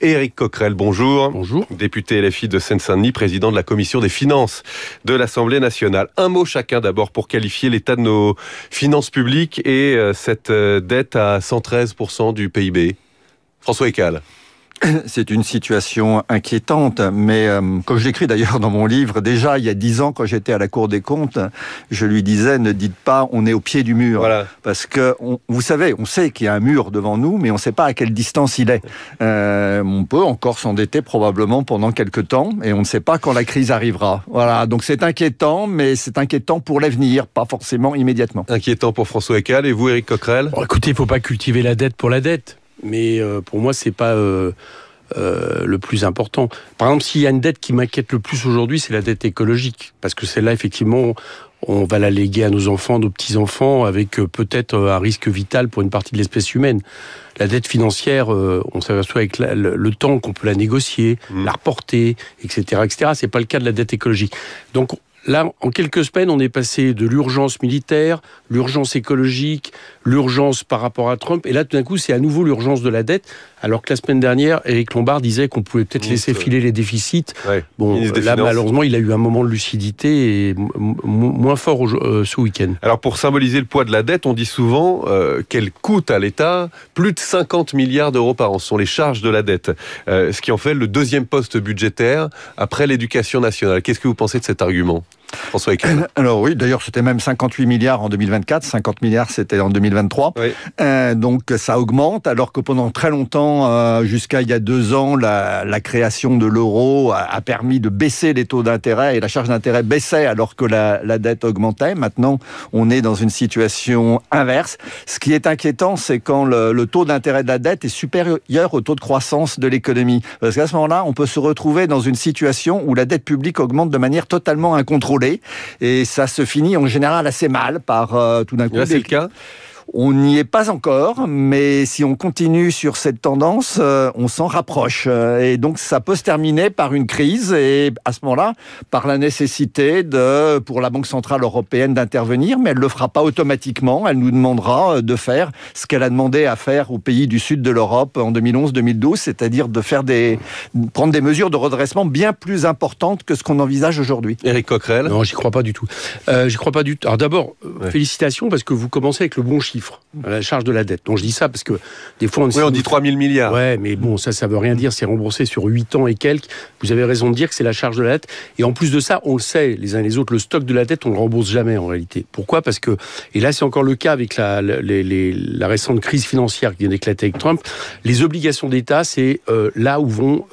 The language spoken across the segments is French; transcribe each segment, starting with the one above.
Éric Coquerel, bonjour. Bonjour. Député LFI de Seine-Saint-Denis, président de la commission des finances de l'Assemblée nationale. Un mot chacun d'abord pour qualifier l'état de nos finances publiques et cette dette à 113% du PIB. François Ecal. C'est une situation inquiétante, mais comme je l'écris d'ailleurs dans mon livre, déjà il y a 10 ans quand j'étais à la Cour des comptes, je lui disais ne dites pas on est au pied du mur, Voilà. Parce que vous savez, on sait qu'il y a un mur devant nous, mais on ne sait pas à quelle distance il est. On peut encore s'endetter probablement pendant quelques temps, et on ne sait pas quand la crise arrivera. Voilà, donc c'est inquiétant, mais c'est inquiétant pour l'avenir, pas forcément immédiatement. Inquiétant pour François Ecal, et vous Éric Coquerel? Bon, écoutez, il ne faut pas cultiver la dette pour la dette, mais pour moi, c'est pas le plus important. Par exemple, s'il y a une dette qui m'inquiète le plus aujourd'hui, c'est la dette écologique, parce que celle-là, effectivement, on va la léguer à nos enfants, nos petits-enfants, avec peut-être un risque vital pour une partie de l'espèce humaine. La dette financière, on s'aperçoit avec le temps qu'on peut la négocier, la reporter, etc., etc. C'est pas le cas de la dette écologique. Donc là, en quelques semaines, on est passé de l'urgence militaire, l'urgence écologique, l'urgence par rapport à Trump, et là, tout d'un coup, c'est à nouveau l'urgence de la dette, alors que la semaine dernière, Éric Lombard disait qu'on pouvait peut-être laisser filer les déficits. Ouais, bon, là, malheureusement, il a eu un moment de lucidité et moins fort ce week-end. Alors, pour symboliser le poids de la dette, on dit souvent qu'elle coûte à l'État plus de 50 milliards d'euros par an. Ce sont les charges de la dette, ce qui en fait le deuxième poste budgétaire après l'éducation nationale. Qu'est-ce que vous pensez de cet argument, François Ecal? Alors oui, d'ailleurs c'était même 58 milliards en 2024, 50 milliards c'était en 2023. Oui. Donc ça augmente, alors que pendant très longtemps, jusqu'à il y a 2 ans, la création de l'euro a permis de baisser les taux d'intérêt, et la charge d'intérêt baissait alors que la dette augmentait. Maintenant, on est dans une situation inverse. Ce qui est inquiétant, c'est quand le taux d'intérêt de la dette est supérieur au taux de croissance de l'économie. Parce qu'à ce moment-là, on peut se retrouver dans une situation où la dette publique augmente de manière totalement incontrôlée. Et ça se finit en général assez mal par tout d'un coup. Là, c'est le cas. On n'y est pas encore, mais si on continue sur cette tendance, on s'en rapproche. Et donc, ça peut se terminer par une crise et, à ce moment-là, par la nécessité pour la Banque Centrale Européenne d'intervenir, mais elle ne le fera pas automatiquement. Elle nous demandera de faire ce qu'elle a demandé à faire aux pays du sud de l'Europe en 2011-2012, c'est-à-dire de prendre des mesures de redressement bien plus importantes que ce qu'on envisage aujourd'hui. Éric Coquerel? Non, j'y crois pas du tout. J'y crois pas du tout. Alors d'abord, félicitations, parce que vous commencez avec le bon chiffre. La charge de la dette. Donc je dis ça parce que des fois on dit 3 000 milliards. Ouais, mais bon, ça veut rien dire. C'est remboursé sur 8 ans et quelques. Vous avez raison de dire que c'est la charge de la dette. Et en plus de ça, on le sait, les uns et les autres, le stock de la dette, on le rembourse jamais en réalité. Pourquoi ? Parce que, et là c'est encore le cas avec la récente crise financière qui vient d'éclater avec Trump, les obligations d'État, c'est là où vont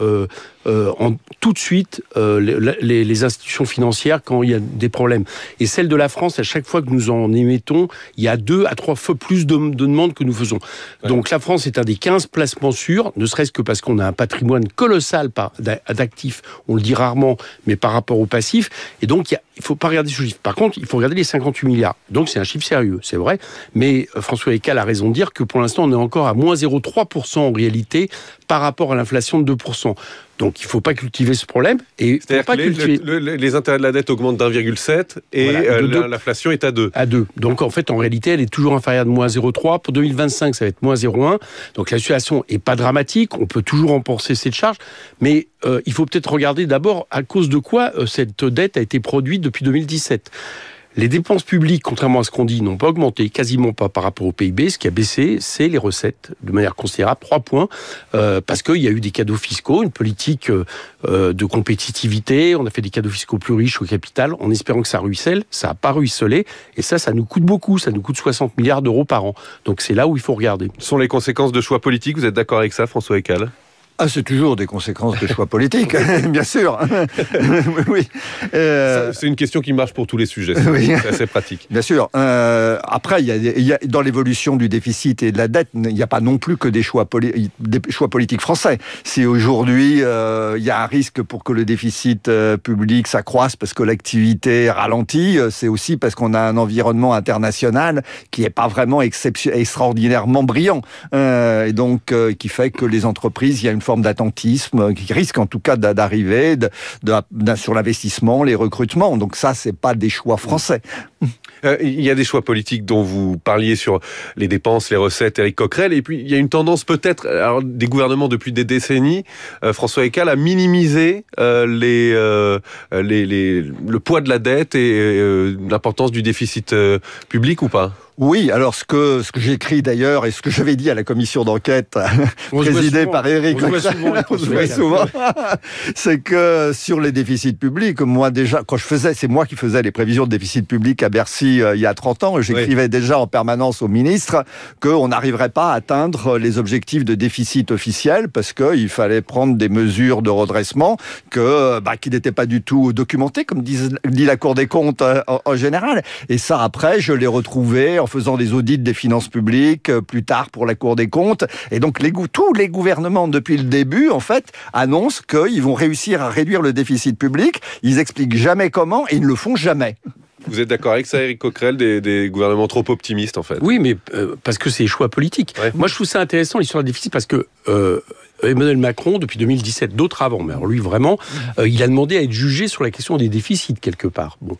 tout de suite les institutions financières quand il y a des problèmes. Et celle de la France, à chaque fois que nous en émettons, il y a 2 à 3 fois plus de demandes que nous faisons. Ouais. Donc la France est un des 15 placements sûrs, ne serait-ce que parce qu'on a un patrimoine colossal d'actifs, on le dit rarement, mais par rapport au passif. Et donc il ne faut pas regarder ce chiffre. Par contre, il faut regarder les 58 milliards. Donc c'est un chiffre sérieux, c'est vrai. Mais François Ecal a raison de dire que pour l'instant, on est encore à moins 0,3% en réalité par rapport à l'inflation de 2%. Donc il ne faut pas cultiver ce problème. Et c'est-à-dire que les intérêts de la dette augmentent d'1,7 et voilà, l'inflation est à 2. À 2. Donc en fait, en réalité, elle est toujours inférieure de moins 0,3. Pour 2025, ça va être moins 0,1. Donc la situation n'est pas dramatique. On peut toujours rembourser cette charge. Mais il faut peut-être regarder d'abord à cause de quoi cette dette a été produite depuis 2017. Les dépenses publiques, contrairement à ce qu'on dit, n'ont pas augmenté, quasiment pas par rapport au PIB. Ce qui a baissé, c'est les recettes, de manière considérable, 3 points, parce qu'il y a eu des cadeaux fiscaux, une politique de compétitivité, on a fait des cadeaux fiscaux plus riches au capital, en espérant que ça ruisselle. Ça n'a pas ruisselé, et ça nous coûte beaucoup, ça nous coûte 60 milliards d'euros par an. Donc c'est là où il faut regarder. Ce sont les conséquences de choix politiques, vous êtes d'accord avec ça, François Ecal ? C'est toujours des conséquences de choix politiques, bien sûr. Oui. C'est une question qui marche pour tous les sujets, c'est assez pratique. Bien sûr. Après, dans l'évolution du déficit et de la dette, il n'y a pas non plus que des choix politiques français. Si aujourd'hui, il y a un risque pour que le déficit public s'accroisse parce que l'activité ralentit, c'est aussi parce qu'on a un environnement international qui n'est pas vraiment extraordinairement brillant. Et donc, qui fait que les entreprises, il y a une forme d'attentisme qui risque en tout cas d'arriver sur l'investissement, les recrutements. Donc ça, c'est pas des choix français. Il y a des choix politiques dont vous parliez sur les dépenses, les recettes, Éric Coquerel, et puis il y a une tendance peut-être des gouvernements depuis des décennies, François Ekal, à minimiser le poids de la dette et l'importance du déficit public ou pas ? Oui, alors ce que j'écris d'ailleurs et ce que j'avais dit à la commission d'enquête présidée par Éric Coquerel, c'est que sur les déficits publics, moi déjà, c'est moi qui faisais les prévisions de déficit public à Bercy il y a 30 ans, j'écrivais déjà en permanence au ministre qu'on n'arriverait pas à atteindre les objectifs de déficit officiel parce qu'il fallait prendre des mesures de redressement qui n'étaient pas du tout documentées, comme dit la Cour des comptes en général. Et ça, après, je l'ai retrouvé en faisant des audits des finances publiques, plus tard pour la Cour des comptes. Et donc, tous les gouvernements, depuis le début, en fait, annoncent qu'ils vont réussir à réduire le déficit public. Ils expliquent jamais comment et ils ne le font jamais. Vous êtes d'accord avec ça, Éric Coquerel, des gouvernements trop optimistes, en fait ? Oui, mais parce que c'est des choix politiques. Ouais. Moi, je trouve ça intéressant, l'histoire du déficit, parce que Emmanuel Macron, depuis 2017, d'autres avant, mais alors lui, vraiment, il a demandé à être jugé sur la question des déficits, quelque part. Bon,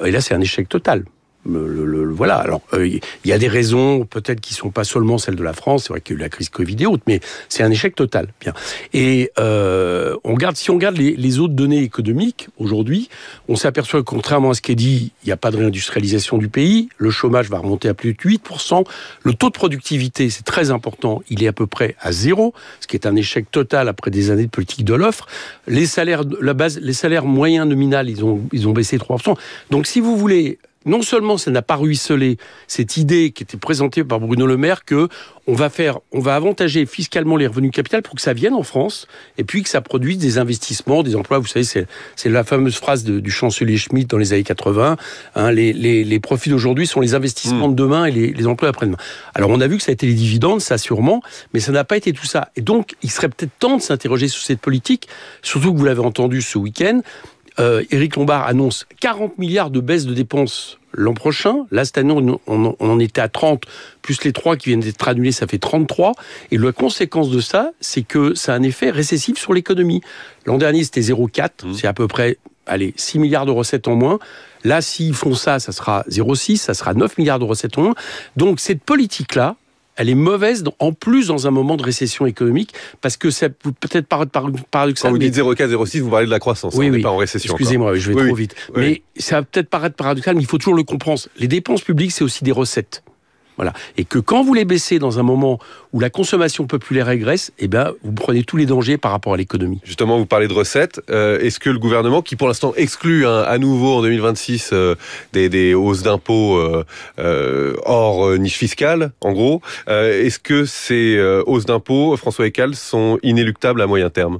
et là, c'est un échec total. Voilà, alors il y a des raisons peut-être qui ne sont pas seulement celles de la France, c'est vrai qu'il y a eu la crise Covid et autres, mais c'est un échec total. Bien. Et si on regarde les autres données économiques, aujourd'hui, on s'aperçoit que contrairement à ce qui est dit, il n'y a pas de réindustrialisation du pays, le chômage va remonter à plus de 8%, le taux de productivité, c'est très important, il est à peu près à 0, ce qui est un échec total après des années de politique de l'offre. Les salaires moyens nominaux, ils ont baissé 3%. Donc si vous voulez... Non seulement ça n'a pas ruisselé cette idée qui était présentée par Bruno Le Maire que on va avantager fiscalement les revenus capital pour que ça vienne en France et puis que ça produise des investissements, des emplois. Vous savez, c'est la fameuse phrase du chancelier Schmitt dans les années 80. Les profits d'aujourd'hui sont les investissements de demain et les emplois après-demain. Alors on a vu que ça a été les dividendes, ça sûrement, mais ça n'a pas été tout ça. Et donc il serait peut-être temps de s'interroger sur cette politique, surtout que vous l'avez entendu ce week-end. Éric Lombard annonce 40 milliards de baisse de dépenses l'an prochain. Là, cette année, on en était à 30, plus les 3 qui viennent d'être annulés, ça fait 33. Et la conséquence de ça, c'est que ça a un effet récessif sur l'économie. L'an dernier, c'était 0,4. C'est à peu près 6 milliards de recettes en moins. Là, s'ils font ça, ça sera 0,6, ça sera 9 milliards de recettes en moins. Donc, cette politique-là, elle est mauvaise, en plus dans un moment de récession économique, parce que ça peut peut-être paraître paradoxal. Quand vous dites 0,4, 0,6, vous parlez de la croissance, on n'est pas en récession. Excusez-moi, je vais trop vite. Oui. Mais ça va peut-être paraître paradoxal, mais il faut toujours le comprendre. Les dépenses publiques, c'est aussi des recettes. Voilà. Et que quand vous les baissez dans un moment où la consommation populaire régresse, vous prenez tous les dangers par rapport à l'économie. Justement, vous parlez de recettes. Est-ce que le gouvernement, qui pour l'instant exclut à nouveau en 2026 des hausses d'impôts hors niche fiscale, en gros, est-ce que ces hausses d'impôts, François Ekal, sont inéluctables à moyen terme ?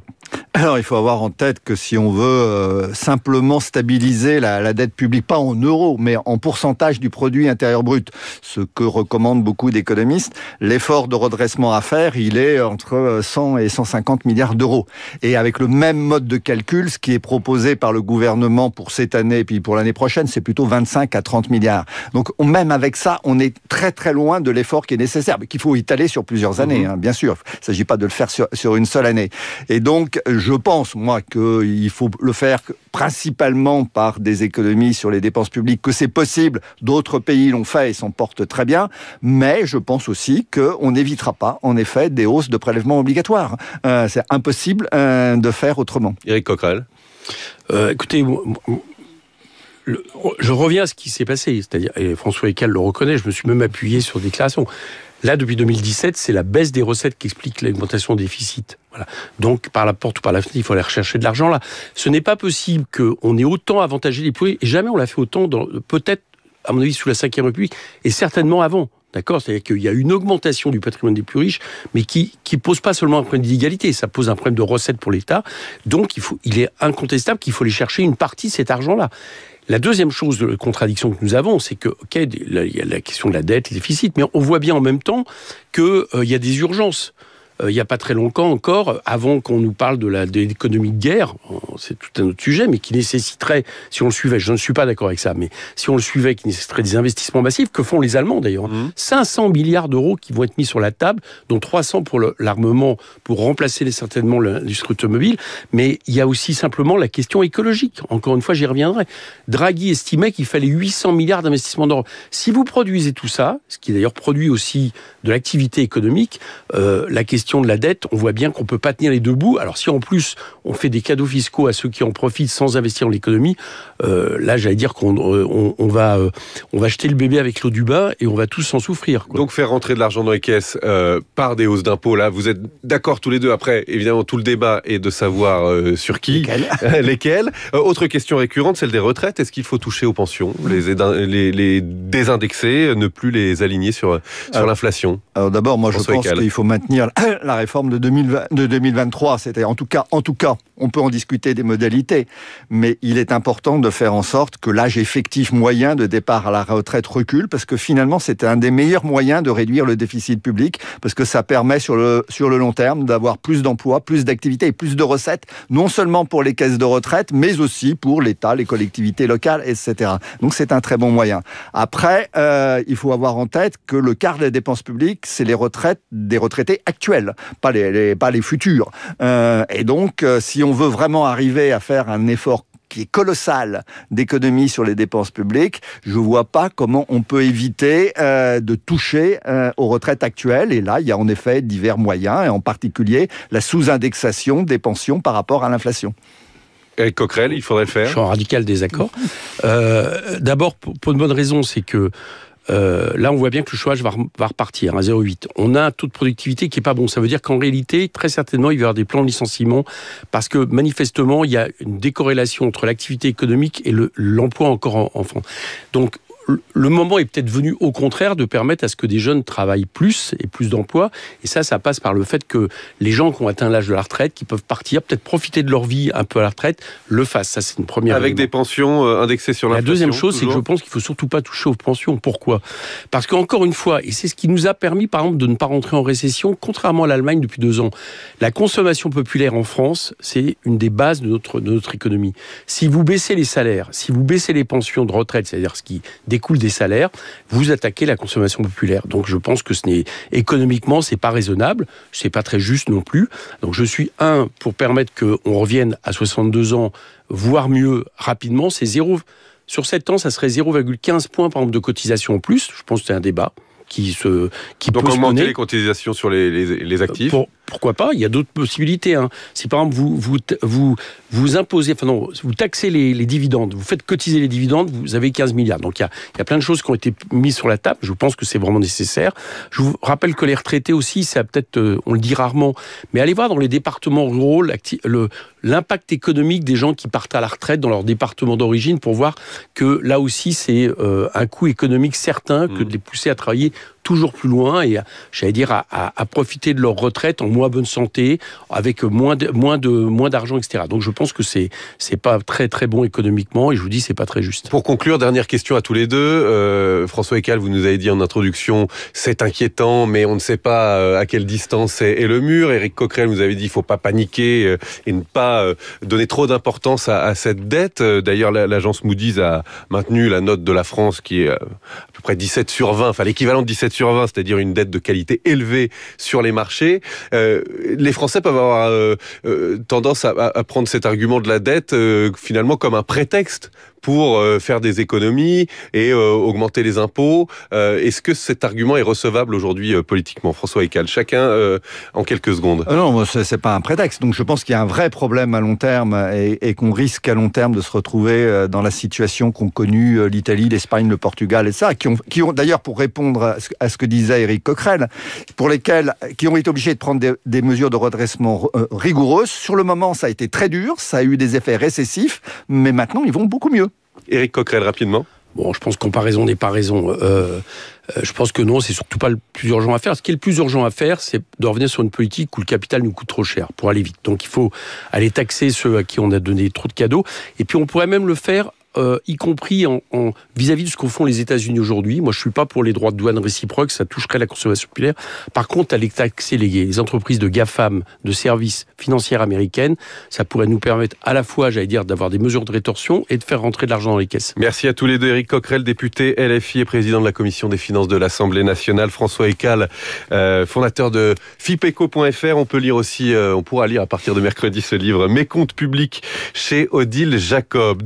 Alors, il faut avoir en tête que si on veut simplement stabiliser la dette publique, pas en euros, mais en pourcentage du produit intérieur brut, ce que recommandent beaucoup d'économistes, l'effort de redressement à faire, il est entre 100 et 150 milliards d'euros. Et avec le même mode de calcul, ce qui est proposé par le gouvernement pour cette année et puis pour l'année prochaine, c'est plutôt 25 à 30 milliards. Donc, même avec ça, on est très très loin de l'effort qui est nécessaire, mais qu'il faut étaler sur plusieurs années, bien sûr. Il ne s'agit pas de le faire sur une seule année. Et donc, je pense, moi, qu'il faut le faire principalement par des économies sur les dépenses publiques, que c'est possible. D'autres pays l'ont fait et s'en portent très bien. Mais je pense aussi qu'on n'évitera pas, en effet, des hausses de prélèvements obligatoires. C'est impossible de faire autrement. Éric Coquerel. Écoutez, je reviens à ce qui s'est passé. C'est-à-dire, et François Ekal le reconnaît, je me suis même appuyé sur des déclarations. Là, depuis 2017, c'est la baisse des recettes qui explique l'augmentation des déficits. Voilà. Donc, par la porte ou par la fenêtre, il faut aller rechercher de l'argent là. Ce n'est pas possible qu'on ait autant avantagé les plus riches, et jamais on l'a fait autant, peut-être, à mon avis, sous la Ve République, et certainement avant. D'accord ? C'est-à-dire qu'il y a une augmentation du patrimoine des plus riches, mais qui pose pas seulement un problème d'inégalité, ça pose un problème de recettes pour l'État. Donc, il est incontestable qu'il faut aller chercher une partie de cet argent-là. La deuxième chose de contradiction que nous avons, c'est que, il y a la question de la dette, le déficit, mais on voit bien en même temps qu'il y a des urgences. il n'y a pas très longtemps encore, avant qu'on nous parle de l'économie de guerre, c'est tout un autre sujet, mais qui nécessiterait, si on le suivait, je ne suis pas d'accord avec ça, mais si on le suivait, qui nécessiterait des investissements massifs, que font les Allemands d'ailleurs, 500 milliards d'euros qui vont être mis sur la table, dont 300 pour l'armement, pour remplacer certainement l'industrie automobile, mais il y a aussi simplement la question écologique. Encore une fois, j'y reviendrai. Draghi estimait qu'il fallait 800 milliards d'investissements d'Europe. Si vous produisez tout ça, ce qui d'ailleurs produit aussi de l'activité économique, la question de la dette, on voit bien qu'on ne peut pas tenir les deux bouts. Alors si en plus on fait des cadeaux fiscaux à ceux qui en profitent sans investir dans l'économie, là j'allais dire qu'on va jeter le bébé avec l'eau du bain et on va tous en souffrir, quoi. Donc faire rentrer de l'argent dans les caisses par des hausses d'impôts, là vous êtes d'accord tous les deux. Après évidemment tout le débat est de savoir sur qui, lesquels. Autre question récurrente, celle des retraites. Est-ce qu'il faut toucher aux pensions, les désindexer, ne plus les aligner sur l'inflation? Alors d'abord, moi je pense qu'il faut maintenir la réforme de 2023. C'était en tout cas, on peut en discuter des modalités, mais il est important de faire en sorte que l'âge effectif moyen de départ à la retraite recule, parce que finalement c'est un des meilleurs moyens de réduire le déficit public, parce que ça permet sur le long terme d'avoir plus d'emplois, plus d'activités et plus de recettes, non seulement pour les caisses de retraite, mais aussi pour l'État, les collectivités locales, etc. Donc c'est un très bon moyen. Après, il faut avoir en tête que le quart des dépenses publiques, c'est les retraites des retraités actuels, pas les futurs. Et donc, si on veut vraiment arriver à faire un effort qui est colossal d'économie sur les dépenses publiques, je ne vois pas comment on peut éviter de toucher aux retraites actuelles. Et là, il y a en effet divers moyens, et en particulier la sous-indexation des pensions par rapport à l'inflation. Éric Coquerel, il faudrait le faire. Je suis en radical désaccord. D'abord, pour une bonne raison, c'est que là, on voit bien que le chômage va repartir à 0,8. On a un taux de productivité qui n'est pas bon. Ça veut dire qu'en réalité, très certainement, il va y avoir des plans de licenciement parce que manifestement, il y a une décorrélation entre l'activité économique et l'emploi encore en France. Donc, le moment est peut-être venu au contraire de permettre à ce que des jeunes travaillent plus et plus d'emplois. Et ça passe par le fait que les gens qui ont atteint l'âge de la retraite, qui peuvent partir, peut-être profiter de leur vie un peu à la retraite, le fassent. Ça, c'est une première. Avec des pensions indexées sur l'inflation. La deuxième chose, c'est que je pense qu'il ne faut surtout pas toucher aux pensions. Pourquoi ? Parce qu'encore une fois, et c'est ce qui nous a permis, par exemple, de ne pas rentrer en récession, contrairement à l'Allemagne depuis 2 ans, la consommation populaire en France, c'est une des bases de notre économie. Si vous baissez les salaires, si vous baissez les pensions de retraite, c'est-à-dire ce qui découle des salaires, vous attaquez la consommation populaire. Donc je pense que économiquement, c'est pas raisonnable, c'est pas très juste non plus. Donc je suis pour permettre qu'on revienne à 62 ans, voire mieux rapidement, c'est 0. Sur 7 ans, ça serait 0,15 points par exemple de cotisation en plus. Je pense que c'est un débat qui donc peut augmenter les cotisations sur les actifs. Pourquoi pas ? Il y a d'autres possibilités. Si par exemple vous imposez, vous taxez les dividendes, vous faites cotiser les dividendes, vous avez 15 milliards. Donc il y a plein de choses qui ont été mises sur la table. Je pense que c'est vraiment nécessaire. Je vous rappelle que les retraités aussi, ça peut-être, on le dit rarement, mais allez voir dans les départements ruraux l'impact économique des gens qui partent à la retraite dans leur département d'origine pour voir que là aussi c'est un coût économique certain que de les pousser à travailler toujours plus loin et, j'allais dire, à profiter de leur retraite en moins bonne santé, avec moins d'argent, etc. Donc je pense que c'est pas très très bon économiquement et je vous dis c'est pas très juste. Pour conclure, dernière question à tous les deux. François Ekal, vous nous avez dit en introduction, c'est inquiétant, mais on ne sait pas à quelle distance est le mur. Éric Coquerel, vous avez dit il faut pas paniquer et ne pas donner trop d'importance à cette dette. D'ailleurs, l'agence Moody's a maintenu la note de la France qui est à peu près 17 sur 20, enfin l'équivalent de 17 sur 20, c'est-à-dire une dette de qualité élevée sur les marchés. Les Français peuvent avoir tendance à prendre cet argument de la dette finalement comme un prétexte pour faire des économies et augmenter les impôts. Est-ce que cet argument est recevable aujourd'hui politiquement ? François Ekal, chacun en quelques secondes. Non, c'est pas un prétexte. Donc je pense qu'il y a un vrai problème à long terme et qu'on risque à long terme de se retrouver dans la situation qu'ont connue l'Italie, l'Espagne, le Portugal et ça, qui ont d'ailleurs, pour répondre à ce que disait Éric Coquerel, qui ont été obligés de prendre des mesures de redressement rigoureuses. Sur le moment, ça a été très dur, ça a eu des effets récessifs, mais maintenant, ils vont beaucoup mieux. Éric Coquerel, rapidement. Bon, je pense que comparaison n'est pas raison. Je pense que non, c'est surtout pas le plus urgent à faire. Ce qui est le plus urgent à faire, c'est de revenir sur une politique où le capital nous coûte trop cher pour aller vite. Donc il faut aller taxer ceux à qui on a donné trop de cadeaux. Et puis on pourrait même le faire y compris vis-à-vis de ce qu'en font les États-Unis aujourd'hui. Moi, je suis pas pour les droits de douane réciproques, ça toucherait la consommation populaire. Par contre, aller taxer les entreprises de GAFAM, de services financières américaines, ça pourrait nous permettre à la fois, j'allais dire, d'avoir des mesures de rétorsion et de faire rentrer de l'argent dans les caisses. Merci à tous les deux. Éric Coquerel, député LFI et président de la Commission des finances de l'Assemblée nationale. François Écale, fondateur de fipeco.fr. On peut lire aussi, on pourra lire à partir de mercredi ce livre, Mes comptes publics, chez Odile Jacob.